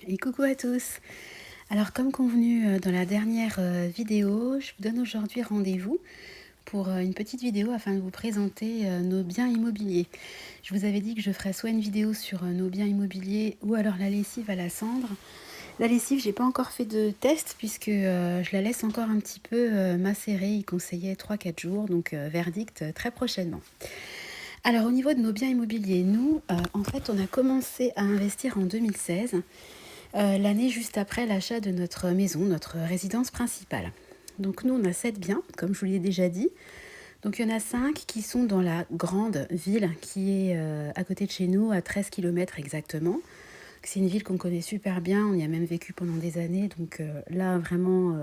Et coucou à tous. Alors comme convenu dans la dernière vidéo, je vous donne aujourd'hui rendez-vous pour une petite vidéo afin de vous présenter nos biens immobiliers. Je vous avais dit que je ferais soit une vidéo sur nos biens immobiliers ou alors la lessive à la cendre. La lessive, j'ai pas encore fait de test puisque je la laisse encore un petit peu macérer. Il conseillait 3-4 jours, donc verdict très prochainement. Alors au niveau de nos biens immobiliers, nous, en fait, on a commencé à investir en 2016. L'année juste après l'achat de notre maison, notre résidence principale. Donc nous, on a 7 biens, comme je vous l'ai déjà dit. Donc il y en a 5 qui sont dans la grande ville qui est à côté de chez nous, à 13 km exactement. C'est une ville qu'on connaît super bien, on y a même vécu pendant des années. Donc là, vraiment,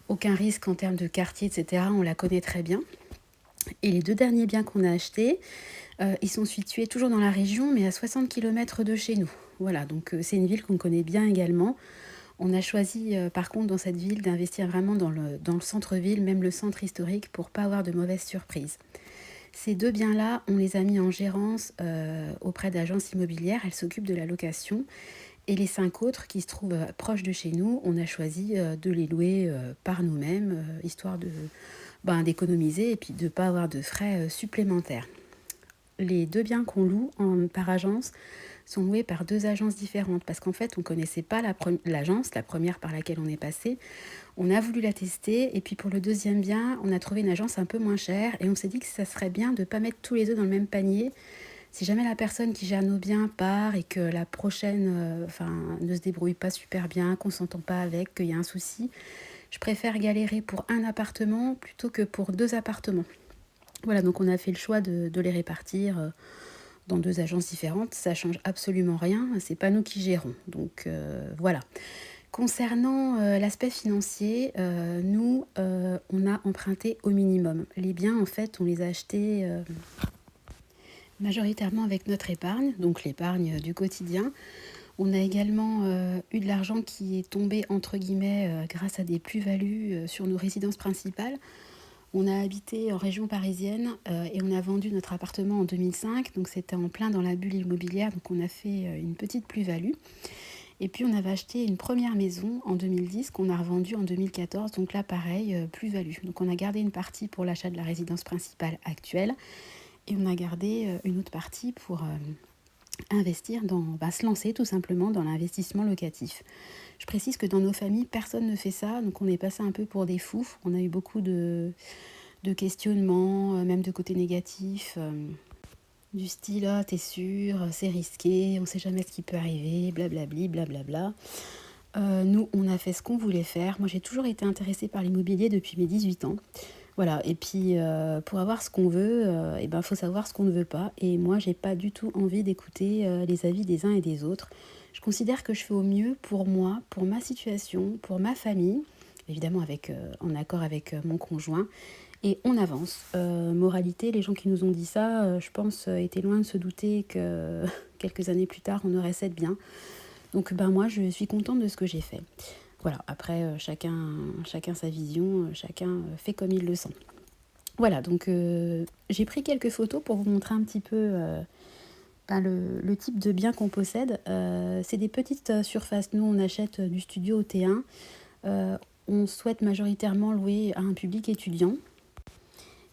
aucun risque en termes de quartier, etc. On la connaît très bien. Et les 2 derniers biens qu'on a achetés, ils sont situés toujours dans la région, mais à 60 km de chez nous. Voilà, donc c'est une ville qu'on connaît bien également. On a choisi par contre dans cette ville d'investir vraiment dans le centre-ville, même le centre historique, pour pas avoir de mauvaises surprises. Ces 2 biens-là, on les a mis en gérance auprès d'agences immobilières, elles s'occupent de la location. Et les 5 autres qui se trouvent proches de chez nous, on a choisi de les louer par nous-mêmes, histoire d'économiser et puis de ne pas avoir de frais supplémentaires. Les 2 biens qu'on loue par agence sont loués par 2 agences différentes parce qu'en fait, on ne connaissait pas l'agence, la première par laquelle on est passé. On a voulu la tester et puis pour le deuxième bien, on a trouvé une agence un peu moins chère et on s'est dit que ça serait bien de ne pas mettre tous les œufs dans le même panier. Si jamais la personne qui gère nos biens part et que la prochaine ne se débrouille pas super bien, qu'on ne s'entend pas avec, qu'il y a un souci, je préfère galérer pour un appartement plutôt que pour 2 appartements. Voilà, donc on a fait le choix de les répartir dans 2 agences différentes. Ça change absolument rien, c'est pas nous qui gérons. Donc voilà. Concernant l'aspect financier, nous, on a emprunté au minimum. Les biens, en fait, on les a achetés majoritairement avec notre épargne, donc l'épargne du quotidien. On a également eu de l'argent qui est tombé, entre guillemets, grâce à des plus-values sur nos résidences principales. On a habité en région parisienne et on a vendu notre appartement en 2005, donc c'était en plein dans la bulle immobilière, donc on a fait une petite plus-value. Et puis on avait acheté une première maison en 2010 qu'on a revendue en 2014, donc là pareil, plus-value. Donc on a gardé une partie pour l'achat de la résidence principale actuelle et on a gardé une autre partie pour investir se lancer tout simplement dans l'investissement locatif. Je précise que dans nos familles, personne ne fait ça, donc on est passé un peu pour des fous. On a eu beaucoup de questionnements, même de côté négatif, du style « Ah, t'es sûr, c'est risqué, on sait jamais ce qui peut arriver, blablabli, blablabla ». Nous, on a fait ce qu'on voulait faire. Moi, j'ai toujours été intéressée par l'immobilier depuis mes 18 ans. Voilà, et puis pour avoir ce qu'on veut, faut savoir ce qu'on ne veut pas. Et moi, j'ai pas du tout envie d'écouter les avis des uns et des autres. Je considère que je fais au mieux pour moi, pour ma situation, pour ma famille, évidemment en accord avec mon conjoint. Et on avance. Moralité, les gens qui nous ont dit ça, je pense, étaient loin de se douter que quelques années plus tard, on aurait 7 biens. Donc moi, je suis contente de ce que j'ai fait. Voilà, après, chacun sa vision, chacun fait comme il le sent. Voilà, donc j'ai pris quelques photos pour vous montrer un petit peu le type de bien qu'on possède. C'est des petites surfaces. Nous, on achète du studio au T1. On souhaite majoritairement louer à un public étudiant.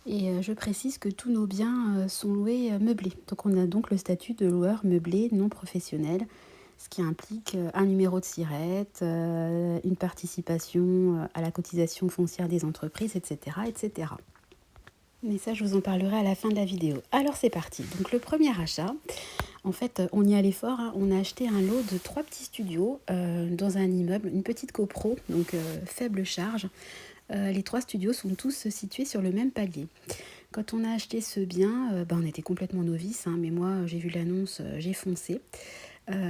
Et je précise que tous nos biens sont loués meublés. Donc on a donc le statut de loueur meublé non professionnel, ce qui implique un numéro de SIRET, une participation à la cotisation foncière des entreprises, etc., etc. Mais ça, je vous en parlerai à la fin de la vidéo. Alors c'est parti. Donc le premier achat, en fait, on y allait fort. On a acheté un lot de 3 petits studios dans un immeuble, une petite copro, donc faible charge. Les 3 studios sont tous situés sur le même palier. Quand on a acheté ce bien, on était complètement novice, mais moi j'ai vu l'annonce, j'ai foncé.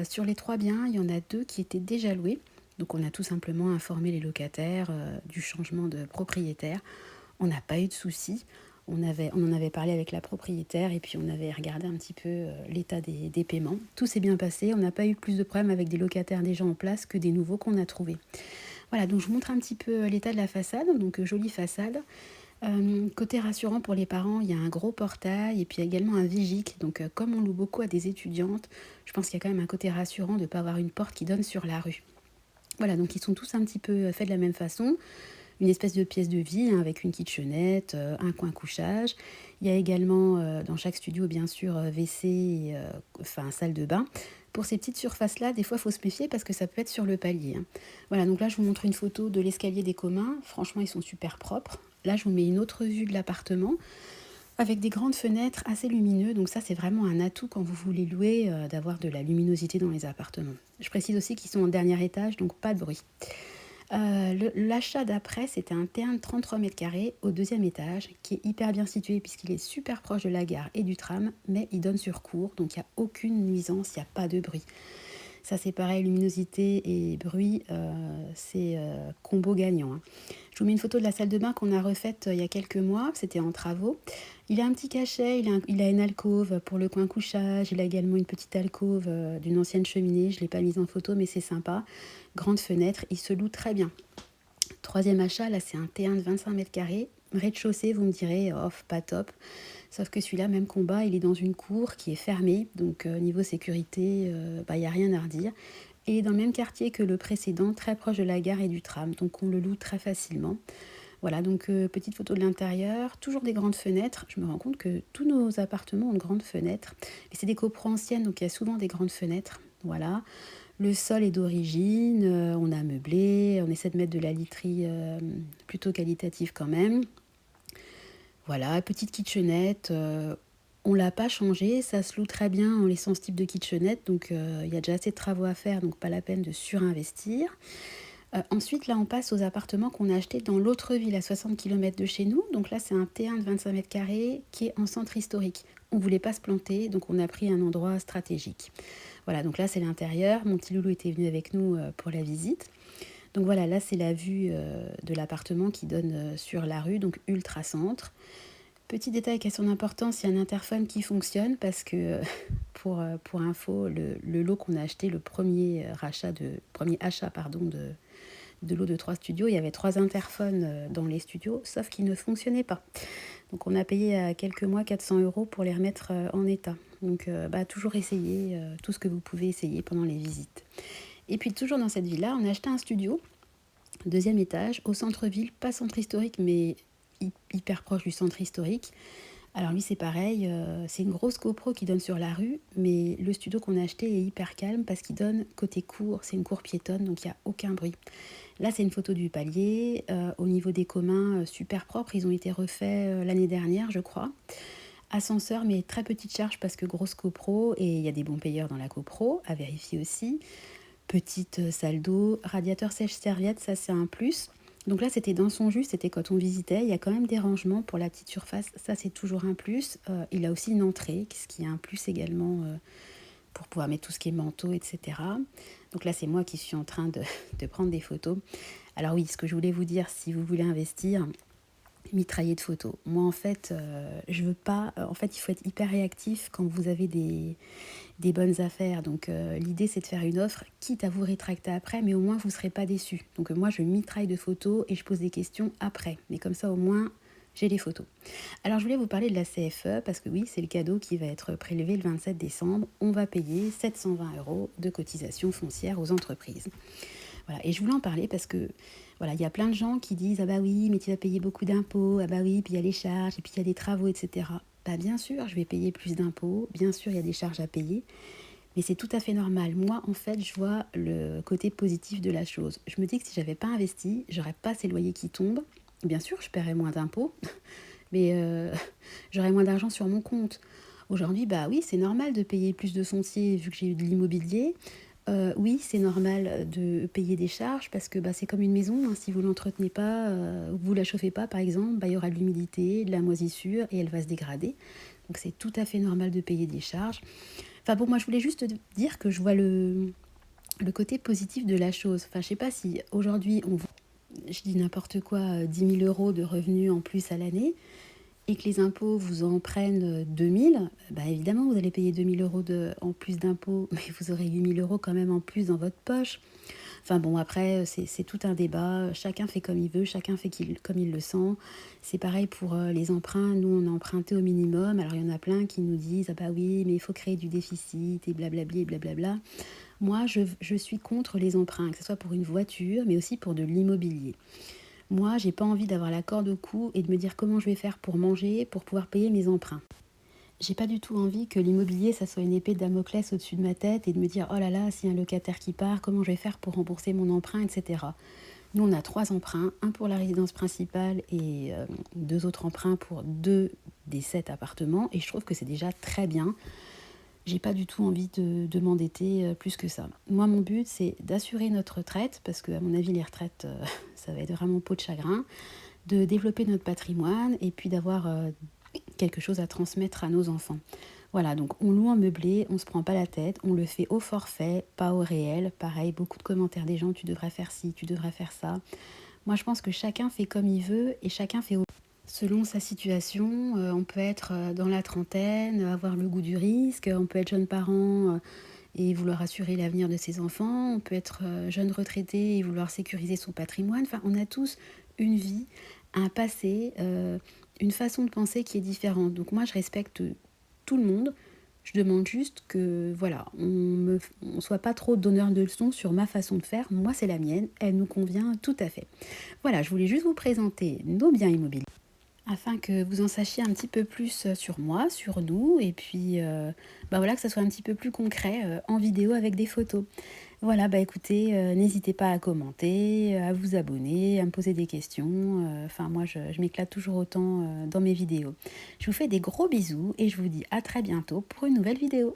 Sur les 3 biens, il y en a 2 qui étaient déjà loués. Donc on a tout simplement informé les locataires du changement de propriétaire. On n'a pas eu de soucis. On en avait parlé avec la propriétaire et puis on avait regardé un petit peu l'état des paiements. Tout s'est bien passé. On n'a pas eu plus de problèmes avec des locataires déjà en place que des nouveaux qu'on a trouvés. Voilà, donc je vous montre un petit peu l'état de la façade. Donc jolie façade. Côté rassurant pour les parents, il y a un gros portail et puis également un vigique. Donc, comme on loue beaucoup à des étudiantes, je pense qu'il y a quand même un côté rassurant de ne pas avoir une porte qui donne sur la rue. Voilà, donc ils sont tous un petit peu faits de la même façon. Une espèce de pièce de vie, hein, avec une kitchenette, un coin couchage. Il y a également dans chaque studio, bien sûr, WC et enfin salle de bain. Pour ces petites surfaces-là, des fois, il faut se méfier parce que ça peut être sur le palier, hein. Voilà, donc là, je vous montre une photo de l'escalier des communs. Franchement, ils sont super propres. Là, je vous mets une autre vue de l'appartement avec des grandes fenêtres assez lumineuses. Donc ça, c'est vraiment un atout quand vous voulez louer, d'avoir de la luminosité dans les appartements. Je précise aussi qu'ils sont au dernier étage, donc pas de bruit. L'achat d'après, c'était un terrain de 33 mètres carrés au deuxième étage, qui est hyper bien situé puisqu'il est super proche de la gare et du tram, mais il donne sur cour, donc il n'y a aucune nuisance, il n'y a pas de bruit. Ça, c'est pareil, luminosité et bruit, c'est combo gagnant, hein. Je vous mets une photo de la salle de bain qu'on a refaite il y a quelques mois, c'était en travaux. Il a un petit cachet, il a une alcôve pour le coin couchage, il a également une petite alcôve d'une ancienne cheminée, je ne l'ai pas mise en photo mais c'est sympa. Grande fenêtre, il se loue très bien. Troisième achat, là c'est un T1 de 25 mètres carrés. Rez-de-chaussée, vous me direz, oh, pas top. Sauf que celui-là, même combat, il est dans une cour qui est fermée. Donc niveau sécurité, il n'y a rien à redire. Et dans le même quartier que le précédent, très proche de la gare et du tram. Donc on le loue très facilement. Voilà, donc petite photo de l'intérieur, toujours des grandes fenêtres. Je me rends compte que tous nos appartements ont de grandes fenêtres. Mais c'est des copros anciennes, donc il y a souvent des grandes fenêtres. Voilà. Le sol est d'origine, on a meublé, on essaie de mettre de la literie plutôt qualitative quand même. Voilà, petite kitchenette, on ne l'a pas changé, ça se loue très bien en laissant ce type de kitchenette, donc il y a déjà assez de travaux à faire, donc pas la peine de surinvestir. Ensuite, là, on passe aux appartements qu'on a achetés dans l'autre ville, à 60 km de chez nous. Donc là, c'est un T1 de 25 mètres carrés qui est en centre historique. On ne voulait pas se planter, donc on a pris un endroit stratégique. Voilà, donc là, c'est l'intérieur. Mon petit loulou était venu avec nous pour la visite. Donc voilà, là, c'est la vue de l'appartement qui donne sur la rue, donc ultra centre. Petit détail qui a son importance, il y a un interphone qui fonctionne parce que, pour info, le lot qu'on a acheté, le premier achat de lot de 3 studios, il y avait 3 interphones dans les studios, sauf qu'ils ne fonctionnaient pas. Donc on a payé à quelques mois 400 € pour les remettre en état. Donc toujours essayer tout ce que vous pouvez essayer pendant les visites. Et puis toujours dans cette ville-là, on a acheté un studio, deuxième étage, au centre-ville, pas centre historique, mais hyper proche du centre historique. Alors lui c'est pareil, c'est une grosse copro qui donne sur la rue, mais le studio qu'on a acheté est hyper calme parce qu'il donne côté cour, c'est une cour piétonne, donc il n'y a aucun bruit. Là c'est une photo du palier, au niveau des communs, super propres, ils ont été refaits l'année dernière je crois. Ascenseur mais très petite charge parce que grosse copro et il y a des bons payeurs dans la copro, à vérifier aussi. Petite salle d'eau, radiateur sèche-serviette, ça c'est un plus. Donc là, c'était dans son jus, c'était quand on visitait. Il y a quand même des rangements pour la petite surface, ça c'est toujours un plus. Il a aussi une entrée, ce qui est un plus également pour pouvoir mettre tout ce qui est manteau, etc. Donc là, c'est moi qui suis en train de prendre des photos. Alors oui, ce que je voulais vous dire, si vous voulez investir, mitrailler de photos. Moi, en fait, je veux pas... en fait, il faut être hyper réactif quand vous avez des bonnes affaires. Donc l'idée c'est de faire une offre, quitte à vous rétracter après, mais au moins vous ne serez pas déçus. Donc moi je mitraille de photos et je pose des questions après. Mais comme ça au moins j'ai les photos. Alors je voulais vous parler de la CFE parce que oui, c'est le cadeau qui va être prélevé le 27 décembre. On va payer 720 € de cotisation foncière aux entreprises. Voilà, et je voulais en parler parce que voilà, il y a plein de gens qui disent ah bah oui, mais tu vas payer beaucoup d'impôts, ah bah oui, puis il y a les charges, et puis il y a des travaux, etc. Bah bien sûr, je vais payer plus d'impôts, bien sûr, il y a des charges à payer, mais c'est tout à fait normal. Moi, en fait, je vois le côté positif de la chose. Je me dis que si j'avais pas investi, j'aurais pas ces loyers qui tombent. Bien sûr, je paierais moins d'impôts, mais j'aurais moins d'argent sur mon compte. Aujourd'hui, bah oui, c'est normal de payer plus de foncier vu que j'ai eu de l'immobilier. Oui, c'est normal de payer des charges parce que c'est comme une maison, hein, si vous ne l'entretenez pas, vous ne la chauffez pas par exemple, il y aura de l'humidité, de la moisissure et elle va se dégrader. Donc c'est tout à fait normal de payer des charges. Enfin bon, moi je voulais juste dire que je vois le côté positif de la chose. Enfin je sais pas si aujourd'hui je dis n'importe quoi, 10 000 € de revenus en plus à l'année, et que les impôts vous en prennent 2000, évidemment vous allez payer 2000 € en plus d'impôts, mais vous aurez 8000 € quand même en plus dans votre poche. Enfin bon, après, c'est tout un débat. Chacun fait comme il veut, chacun fait comme il le sent. C'est pareil pour les emprunts. Nous, on a emprunté au minimum. Alors, il y en a plein qui nous disent: ah bah oui, mais il faut créer du déficit et blablabli et blablabla. Moi, je suis contre les emprunts, que ce soit pour une voiture, mais aussi pour de l'immobilier. Moi, j'ai pas envie d'avoir la corde au cou et de me dire comment je vais faire pour manger, pour pouvoir payer mes emprunts. J'ai pas du tout envie que l'immobilier, ça soit une épée de Damoclès au-dessus de ma tête et de me dire: oh là là, s'il y a un locataire qui part, comment je vais faire pour rembourser mon emprunt, etc. Nous, on a 3 emprunts, un pour la résidence principale et 2 autres emprunts pour 2 des 7 appartements. Et je trouve que c'est déjà très bien. J'ai pas du tout envie de m'endetter plus que ça. Moi, mon but, c'est d'assurer notre retraite, parce que, à mon avis, les retraites, ça va être vraiment peau de chagrin, de développer notre patrimoine et puis d'avoir quelque chose à transmettre à nos enfants. Voilà, donc on loue un meublé, on se prend pas la tête, on le fait au forfait, pas au réel. Pareil, beaucoup de commentaires des gens: tu devrais faire ci, tu devrais faire ça. Moi, je pense que chacun fait comme il veut et chacun fait selon sa situation. On peut être dans la trentaine, avoir le goût du risque, on peut être jeune parent et vouloir assurer l'avenir de ses enfants, on peut être jeune retraité et vouloir sécuriser son patrimoine. Enfin, on a tous une vie, un passé, une façon de penser qui est différente. Donc moi, je respecte tout le monde. Je demande juste que voilà, on soit pas trop donneur de leçons sur ma façon de faire. Moi, c'est la mienne, elle nous convient tout à fait. Voilà, je voulais juste vous présenter nos biens immobiliers afin que vous en sachiez un petit peu plus sur moi, sur nous, et puis bah voilà, que ça soit un petit peu plus concret en vidéo avec des photos. Voilà, bah écoutez, n'hésitez pas à commenter, à vous abonner, à me poser des questions. Enfin, moi, je m'éclate toujours autant dans mes vidéos. Je vous fais des gros bisous et je vous dis à très bientôt pour une nouvelle vidéo.